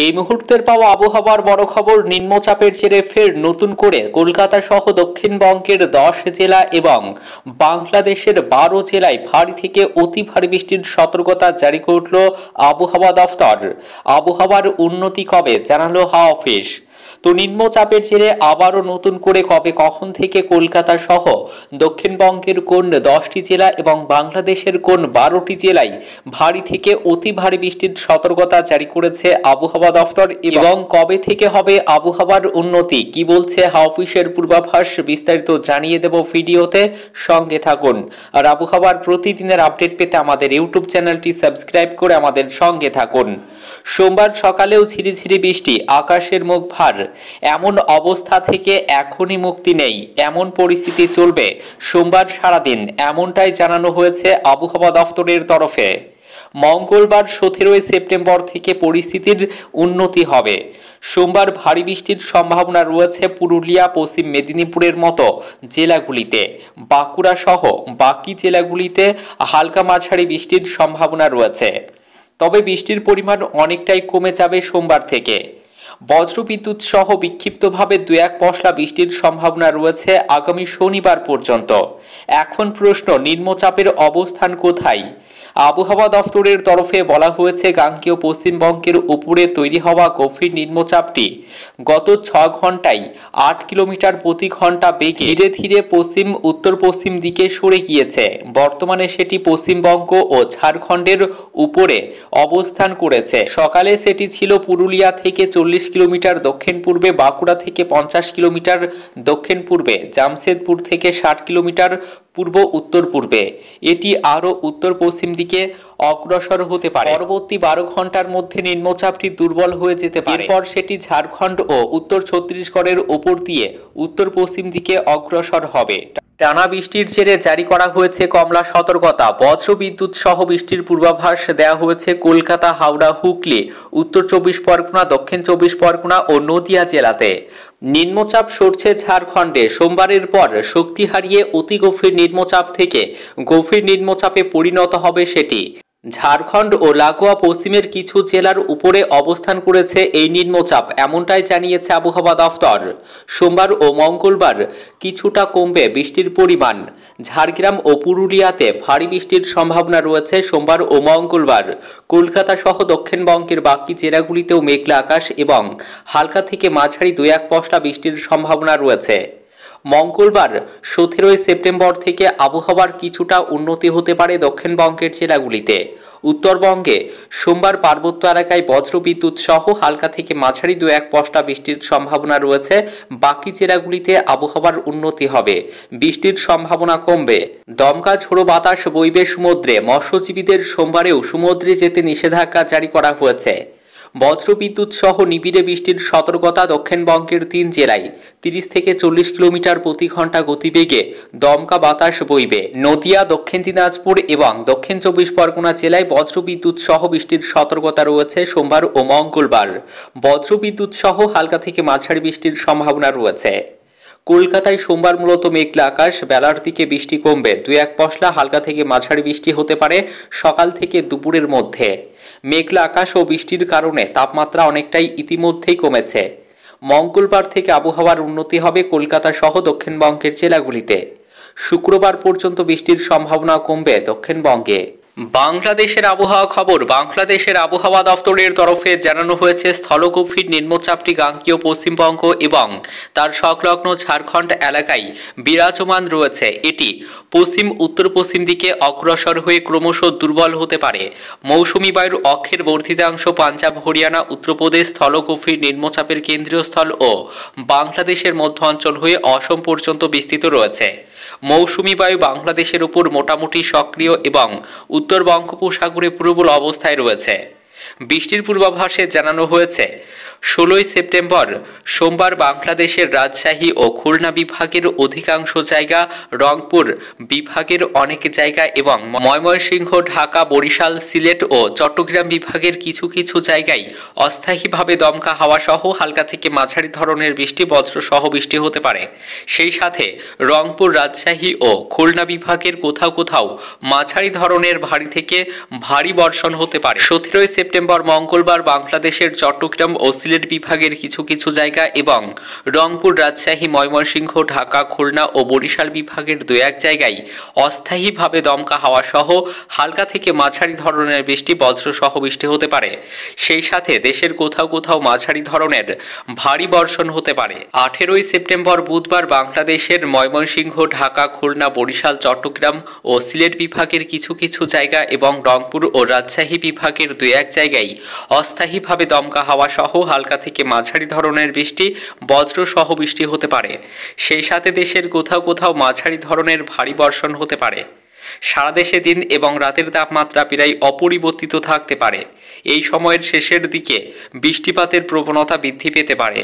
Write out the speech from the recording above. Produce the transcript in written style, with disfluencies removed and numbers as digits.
এই মুহূর্তের পাওয়া আবহাওয়ার বড় খবর, নিম্নচাপের জেরে ফের নতুন করে কলকাতা সহ দক্ষিণবঙ্গের 10 জেলা এবং বাংলাদেশের 12 জেলায় ভারী থেকে অতি ভারী বৃষ্টির সতর্কতা জারি করল আবহাওয়া দফতর। আবহাওয়ার উন্নতি কবে জানালো হাওয়া অফিস। তো নিম্নচাপের জেরে আবারও নতুন করে কবে কখন থেকে কলকাতা সহ দক্ষিণবঙ্গের কোন 10টি জেলা এবং বাংলাদেশের কোন 12টি জেলায় ভারী থেকে অতি ভারী বৃষ্টির সতর্কতা জারি করেছে আবহাওয়া দফতর এবং কবে থেকে হবে আবহাওয়ার উন্নতি, কি বলছে হাওয়া অফিসের পূর্বাভাস, বিস্তারিত জানিয়ে দেব ভিডিওতে, সঙ্গে থাকুন। আর আবহাওয়ার প্রতিদিনের আপডেট পেতে আমাদের ইউটিউব চ্যানেলটি সাবস্ক্রাইব করে আমাদের সঙ্গে থাকুন। সোমবার সকালেও ঝিরিঝিরি বৃষ্টি, আকাশের মুখ ভার। এমন অবস্থা থেকে এখনই মুক্তি নেই, এমন পরিস্থিতি চলবে সোমবার সারাদিন, এমনটাই জানানো হয়েছে আবহাওয়া দফতরের তরফে। মঙ্গলবার 17 সেপ্টেম্বর থেকে পরিস্থিতির উন্নতি হবে। সোমবার ভারী বৃষ্টির সম্ভাবনা রয়েছে পুরুলিয়া, পশ্চিম মেদিনীপুরের মতো জেলাগুলিতে। বাঁকুড়া সহ বাকি জেলাগুলিতে হালকা মাঝারি বৃষ্টির সম্ভাবনা রয়েছে, তবে বৃষ্টির পরিমাণ অনেকটাই কমে যাবে সোমবার থেকে। বজ্রবিদ্যুৎ সহ বিক্ষিপ্তভাবে 2-1 পশলা বৃষ্টির সম্ভাবনা রয়েছে আগামী শনিবার পর্যন্ত। এখন প্রশ্ন, নিম্নচাপের অবস্থান কোথায়? আবহাওয়া দফতরের তরফে বলা হয়েছে, গাঙ্গেয় পশ্চিমবঙ্গের উপরে তৈরি হওয়া গভীর নিম্নচাপটি গত 6 ঘন্টায় 8 কিলোমিটার প্রতি ঘন্টা বেগে ধীরে ধীরে পশ্চিম উত্তর পশ্চিম দিকে সরে গিয়েছে। বর্তমানে সেটি পশ্চিমবঙ্গ ও ঝাড়খণ্ডের উপরে অবস্থান করেছে। সকালে সেটি ছিল পুরুলিয়া থেকে 40 কিলোমিটার দক্ষিণ পূর্বে, বাঁকুড়া থেকে 50 কিলোমিটার দক্ষিণ পূর্বে, জামশেদপুর থেকে 60 কিলোমিটার পূর্ব উত্তর পূর্বে। এটি আরও উত্তর পশ্চিম দিকে অগ্রসর হতে পারে। পরবর্তী 12 ঘন্টার মধ্যে নিম্নচাপটি দুর্বল হয়ে যেতে পারে। এরপর সেটি ঝাড়খণ্ড ও উত্তর ছত্তিশগড়ের উপর দিয়ে উত্তর পশ্চিম দিকে অগ্রসর হবে। টানা বৃষ্টির জেরে জারি করা হয়েছে কমলা সতর্কতা। বজ্রবিদ্যুৎ সহ বৃষ্টির পূর্বাভাস দেওয়া হয়েছে কলকাতা, হাওড়া, হুগলি, উত্তর 24 পরগনা, দক্ষিণ 24 পরগনা ও নদিয়া জেলাতে। নিম্নচাপ সরছে ঝাড়খণ্ডে। সোমবারের পর শক্তি হারিয়ে অতি গভীর নিম্নচাপ থেকে গভীর নিম্নচাপে পরিণত হবে সেটি। ঝাড়খণ্ড ও লাগোয়া পশ্চিমের কিছু জেলার উপরে অবস্থান করেছে এই নিম্নচাপ, এমনটাই জানিয়েছে আবহাওয়া দফতর। সোমবার ও মঙ্গলবার কিছুটা কমবে বৃষ্টির পরিমাণ। ঝাড়গ্রাম ও পুরুলিয়াতে ভারী বৃষ্টির সম্ভাবনা রয়েছে সোমবার ও মঙ্গলবার। কলকাতা সহ দক্ষিণবঙ্গের বাকি জেলাগুলিতেও মেঘলা আকাশ এবং হালকা থেকে মাঝারি 2-1 পশলা বৃষ্টির সম্ভাবনা রয়েছে। মঙ্গলবার 17 সেপ্টেম্বর থেকে আবহাওয়ার কিছুটা উন্নতি হতে পারে দক্ষিণবঙ্গের জেলাগুলিতে। উত্তরবঙ্গে সোমবার পার্বত্য এলাকায় বজ্রবিদ্যুৎ সহ হালকা থেকে মাঝারি 2-1 পশলা বৃষ্টির সম্ভাবনা রয়েছে। বাকি জেলাগুলিতে আবহাওয়ার উন্নতি হবে, বৃষ্টির সম্ভাবনা কমবে। দমকা ঝোড়ো বাতাস বইবে সমুদ্রে। মৎস্যজীবীদের সোমবারেও সমুদ্রে যেতে নিষেধাজ্ঞা জারি করা হয়েছে। বজ্রবিদ্যুৎ সহ নিবিড়ে বৃষ্টির সতর্কতা দক্ষিণবঙ্গের 3 জেলায়। 30 থেকে 40 কিলোমিটার প্রতি ঘন্টা গতিবেগে দমকা বাতাস বইবে। নদিয়া, দক্ষিণ দিনাজপুর এবং দক্ষিণ 24 পরগনা জেলায় বজ্রবিদ্যুৎ সহ বৃষ্টির সতর্কতা রয়েছে সোমবার ও মঙ্গলবার। বজ্রবিদ্যুৎ সহ হালকা থেকে মাঝারি বৃষ্টির সম্ভাবনা রয়েছে। কলকাতায় সোমবার মূলত মেঘলা আকাশ, বেলার দিকে বৃষ্টি কমবে। 2-1 পশলা হালকা থেকে মাঝারি বৃষ্টি হতে পারে সকাল থেকে দুপুরের মধ্যে। মেঘলা আকাশ ও বৃষ্টির কারণে তাপমাত্রা অনেকটাই ইতিমধ্যেই কমেছে। মঙ্গলবার থেকে আবহাওয়ার উন্নতি হবে কলকাতা সহ দক্ষিণবঙ্গের জেলাগুলিতে। শুক্রবার পর্যন্ত বৃষ্টির সম্ভাবনা কমবে দক্ষিণবঙ্গে। বাংলাদেশের আবহাওয়া খবর। বাংলাদেশের আবহাওয়া দফতরের তরফে জানানো হয়েছে, স্থলগভীর নিম্নচাপটি গাঙ্গেয় পশ্চিমবঙ্গ এবং তার সংলগ্ন ঝাড়খণ্ড এলাকায় বিরাজমান রয়েছে। এটি পশ্চিম উত্তর পশ্চিম দিকে অগ্রসর হয়ে ক্রমশ দুর্বল হতে পারে। মৌসুমী বায়ুর অক্ষের বর্ধিতাংশ পাঞ্জাব, হরিয়ানা, উত্তরপ্রদেশ স্থলগভীর নিম্নচাপের কেন্দ্রীয় স্থল ও বাংলাদেশের মধ্য অঞ্চল হয়ে অসম পর্যন্ত বিস্তৃত রয়েছে। মৌসুমী বায়ু বাংলাদেশের উপর মোটামুটি সক্রিয় এবং উত্তর বঙ্গোপসাগরে প্রবল অবস্থায় রয়েছে। বৃষ্টির পূর্বাভাসে জানানো হয়েছে, 16 সেপ্টেম্বর সোমবার বাংলাদেশের রাজশাহী ও খুলনা বিভাগের অধিকাংশ জায়গা, রংপুর বিভাগের অনেক জায়গা এবং ময়মনসিংহ, ঢাকা, বরিশাল, সিলেট ও চট্টগ্রাম বিভাগের কিছু কিছু জায়গায় অস্থায়ীভাবে দমকা হাওয়া সহ হালকা থেকে মাঝারি ধরনের বৃষ্টি, বজ্র সহ বৃষ্টি হতে পারে। সেই সাথে রংপুর, রাজশাহী ও খুলনা বিভাগের কোথাও কোথাও মাঝারি ধরনের ভারী থেকে ভারী বর্ষণ হতে পারে। 17 সেপ্টেম্বর মঙ্গলবার বাংলাদেশের চট্টগ্রাম ও সিলেট বিভাগের কিছু কিছু জায়গা এবং রংপুর, রাজশাহী, ময়মনসিংহ, ঢাকা, খুলনা ও বরিশাল বিভাগের দু এক জায়গায় অস্থায়ীভাবে দমকা হাওয়া সহ হালকা থেকে মাঝারি ধরনের বৃষ্টি, বজ্রসহ বৃষ্টি হতে পারে। সেই সাথে দেশের কোথাও কোথাও মাঝারি ধরনের ভারী বর্ষণ হতে পারে। 18 সেপ্টেম্বর বুধবার বাংলাদেশের ময়মনসিংহ, ঢাকা, খুলনা, বরিশাল, চট্টগ্রাম ও সিলেট বিভাগের কিছু কিছু জায়গা এবং রংপুর ও রাজশাহী বিভাগের দু এক জায়গায় অস্থায়ীভাবে দমকা হাওয়া সহ হালকা থেকে মাঝারি ধরনের বৃষ্টি, বজ্রসহ বৃষ্টি হতে পারে। সেই সাথে দেশের কোথাও কোথাও মাঝারি ধরনের ভারী বর্ষণ হতে পারে। সারা দেশে দিন এবং রাতের তাপমাত্রা প্রায় অপরিবর্তিত থাকতে পারে। এই সময়ের শেষের দিকে বৃষ্টিপাতের প্রবণতা বৃদ্ধি পেতে পারে।